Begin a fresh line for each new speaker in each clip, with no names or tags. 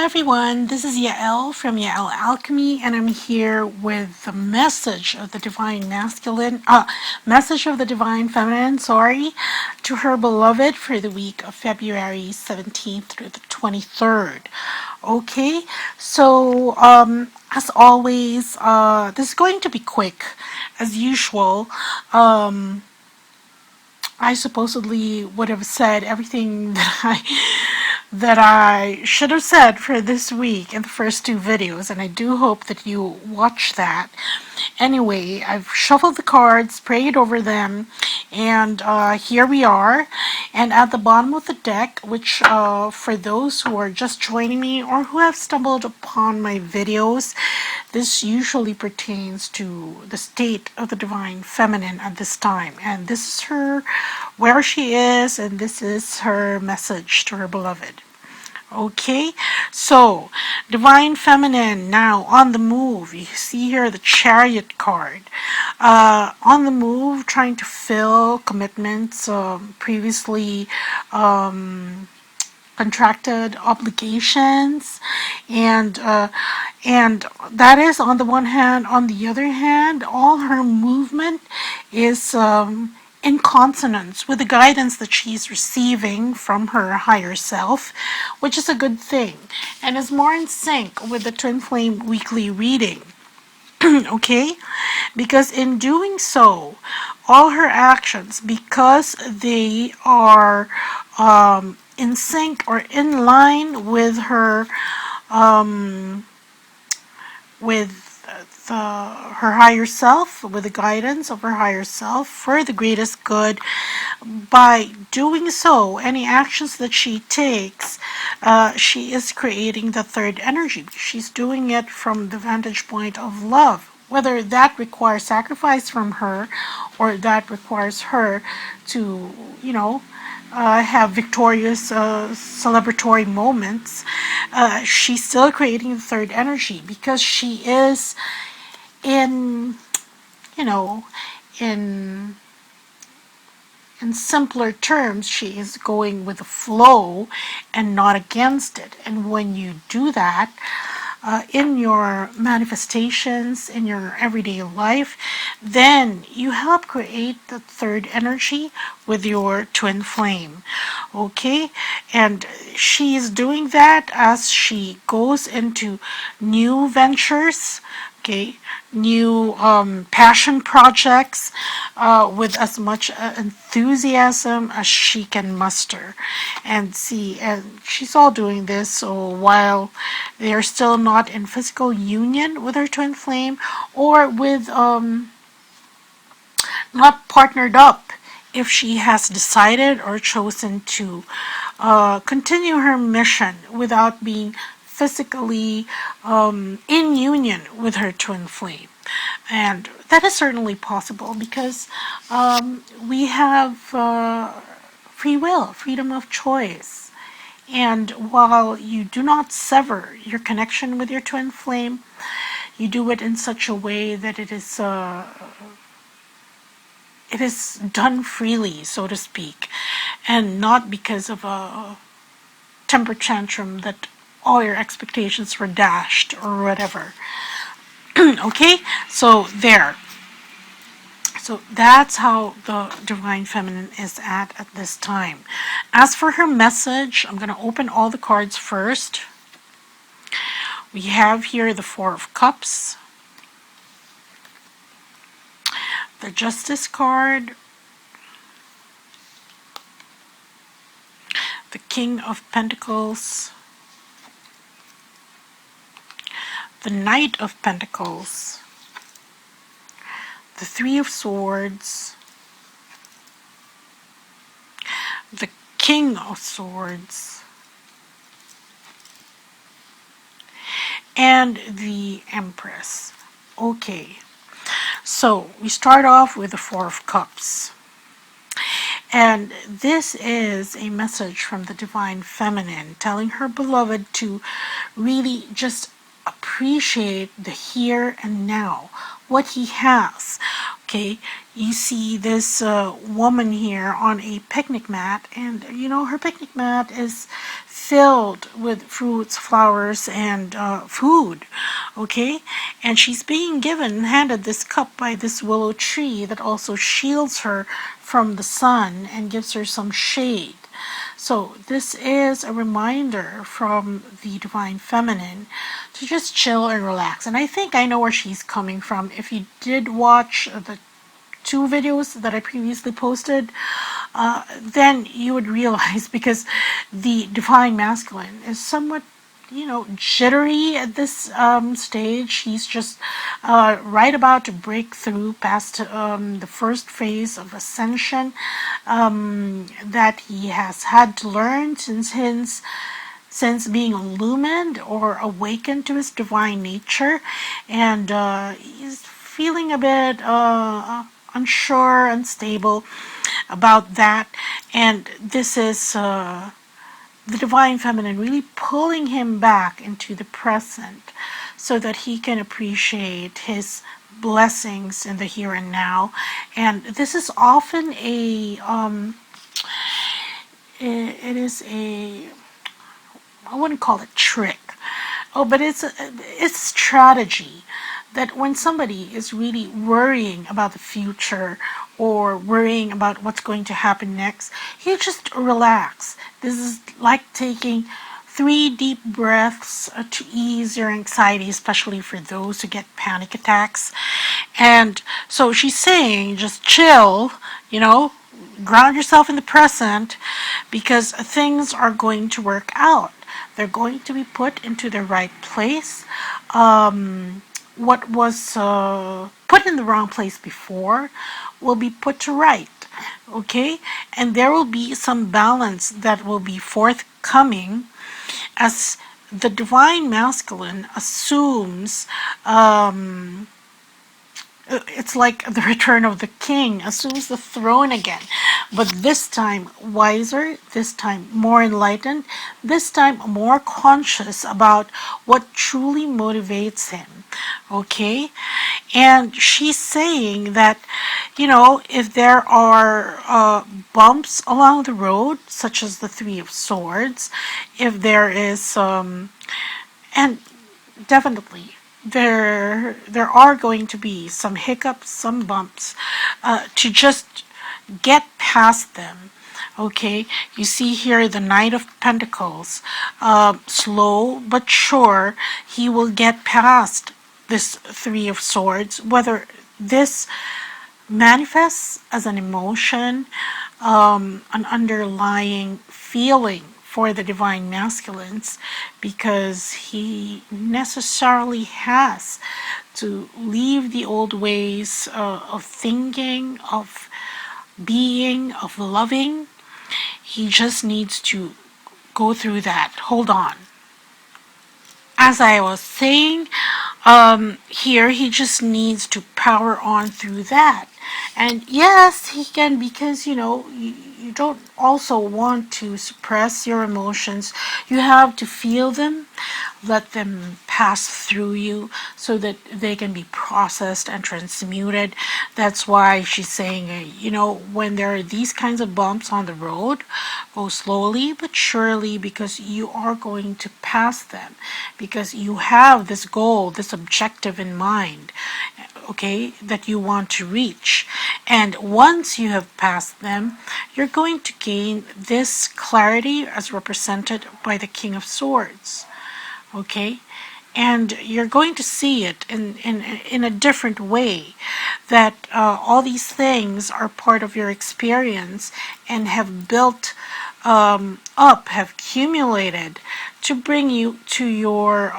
everyone, this is Yael from Yael Alchemy, and I'm here with the message of the Divine Masculine, message of the Divine Feminine, to her beloved for the week of February 17th through the 23rd. Okay, so as always, this is going to be quick, as usual. I supposedly would have said everything that I should have said for this week in the first two videos, and I do hope that you watch that. Anyway, I've shuffled the cards, prayed over them, and here we are. And at the bottom of the deck, which for those who are just joining me or who have stumbled upon my videos, this usually pertains to the state of the Divine Feminine at this time. And this is her, where she is, and this is her message to her beloved. Okay, so Divine Feminine now on the move. You see here the Chariot card. On the move, trying to fill commitments previously contracted obligations, and that is on the one hand. On the other hand, all her movement is in consonance with the guidance that she's receiving from her higher self, which is a good thing, and is more in sync with the Twin Flame weekly reading. Okay, because in doing so, all her actions, because they are in sync or in line with her her higher self, with the guidance of her higher self for the greatest good. By doing so, any actions that she takes, she is creating the third energy. She's doing it from the vantage point of love, whether that requires sacrifice from her or that requires her to, have victorious celebratory moments. She's still creating the third energy because she is in simpler terms, she is going with the flow and not against it. And when you do that in your manifestations, in your everyday life, then you help create the third energy with your twin flame. Okay, and she is doing that as she goes into new ventures. Okay, new passion projects with as much enthusiasm as she can muster. And she's all doing this so while they are still not in physical union with her twin flame, or with not partnered up, if she has decided or chosen to continue her mission without being physically in union with her twin flame. And that is certainly possible because we have free will, freedom of choice. And while you do not sever your connection with your twin flame, you do it in such a way that it is done freely, so to speak, and not because of a temper tantrum that all your expectations were dashed or whatever. Okay, so there. So that's how the Divine Feminine is at this time. As for her message, I'm going to open all the cards first. We have here the Four of Cups, the Justice card, the King of Pentacles, the Knight of Pentacles, the Three of Swords, the King of Swords, and the Empress. Okay, so we start off with the Four of Cups. And this is a message from the Divine Feminine telling her beloved to really just appreciate the here and now, what he has. Okay, you see this woman here on a picnic mat, and her picnic mat is filled with fruits, flowers, and food. Okay, and she's being handed this cup by this willow tree that also shields her from the sun and gives her some shade. So this is a reminder from the Divine Feminine to just chill and relax. And I think I know where she's coming from. If you did watch the 2 videos that I previously posted, then you would realize, because the Divine Masculine is somewhat, jittery at this stage. He's just right about to break through past the first phase of ascension that he has had to learn since being illumined or awakened to his divine nature, and he's feeling a bit unsure, unstable about that. And this is the Divine Feminine really pulling him back into the present so that he can appreciate his blessings in the here and now. And this is often it is a, I wouldn't call it trick. Oh, but it's strategy that when somebody is really worrying about the future or worrying about what's going to happen next, you just relax. This is like taking 3 deep breaths to ease your anxiety, especially for those who get panic attacks. And so she's saying, just chill, ground yourself in the present, because things are going to work out. They're going to be put into the right place. What was put in the wrong place before will be put to right. Okay? And there will be some balance that will be forthcoming as the Divine Masculine assumes it's like the return of the king, assumes the throne again, but this time wiser, this time more enlightened, this time more conscious about what truly motivates him. Okay, and she's saying that, if there are bumps along the road, such as the 3 of Swords, if there is and definitely there are going to be some hiccups, some bumps, to just get past them. Okay, you see here the Knight of Pentacles, slow but sure, he will get past this 3 of Swords, whether this manifests as an emotion, an underlying feeling for the Divine Masculines, because he necessarily has to leave the old ways of thinking, of being, of loving. He just needs to go through that. Hold on. As I was saying, here he just needs to power on through that. And yes, he can, because you don't also want to suppress your emotions. You have to feel them, let them pass through you so that they can be processed and transmuted. That's why she's saying, when there are these kinds of bumps on the road, go slowly but surely, because you are going to pass them, because you have this goal, this objective in mind, okay, that you want to reach. And once you have passed them, you're going to gain this clarity as represented by the King of Swords. Okay, and you're going to see it in a different way, that all these things are part of your experience and have built up, have accumulated to bring you to your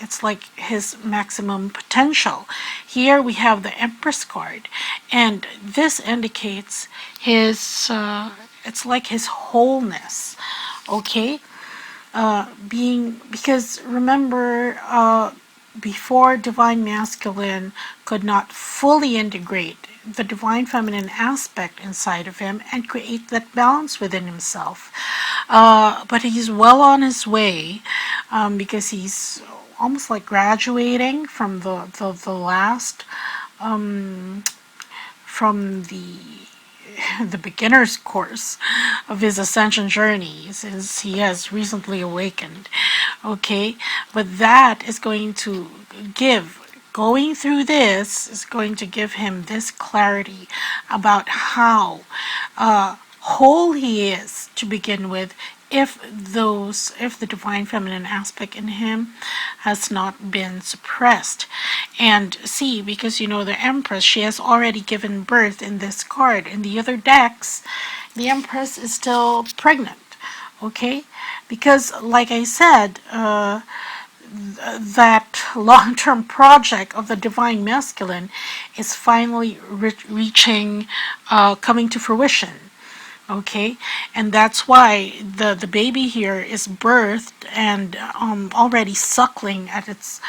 it's like his maximum potential. Here we have the Empress card, and this indicates his it's like his wholeness. Okay, because remember, before Divine Masculine could not fully integrate the Divine Feminine aspect inside of him and create that balance within himself. But he's well on his way, because he's almost like graduating from the last, from the the beginner's course of his ascension journey, since he has recently awakened. Okay, but that is going to going through this is going to give him this clarity about how whole he is to begin with, if the divine feminine aspect in him has not been suppressed. And see, because the Empress, she has already given birth in this card. In the other decks, the Empress is still pregnant. Okay, because like I said, that long-term project of the divine masculine is finally reaching, coming to fruition. Okay, and that's why the baby here is birthed and already suckling at its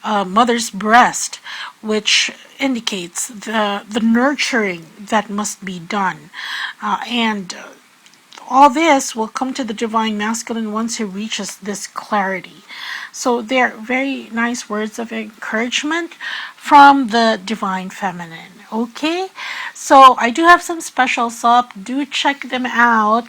mother's breast, which indicates the nurturing that must be done, and all this will come to the divine masculine once he reaches this clarity. So they're very nice words of encouragement from the divine feminine. Okay, so I do have some specials up. Do check them out.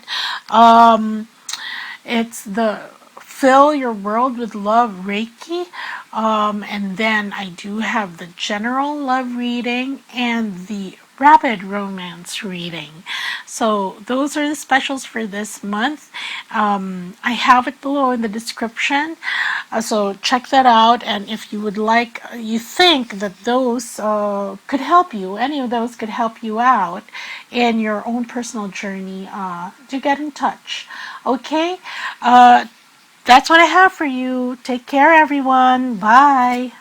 It's the Fill Your World with Love Reiki. And then I do have the general love reading and the rapid romance reading. So those are the specials for this month. I have it below in the description. So check that out. And if you would like, you think that those could help you, any of those could help you out in your own personal journey, do get in touch. Okay? That's what I have for you. Take care, everyone. Bye.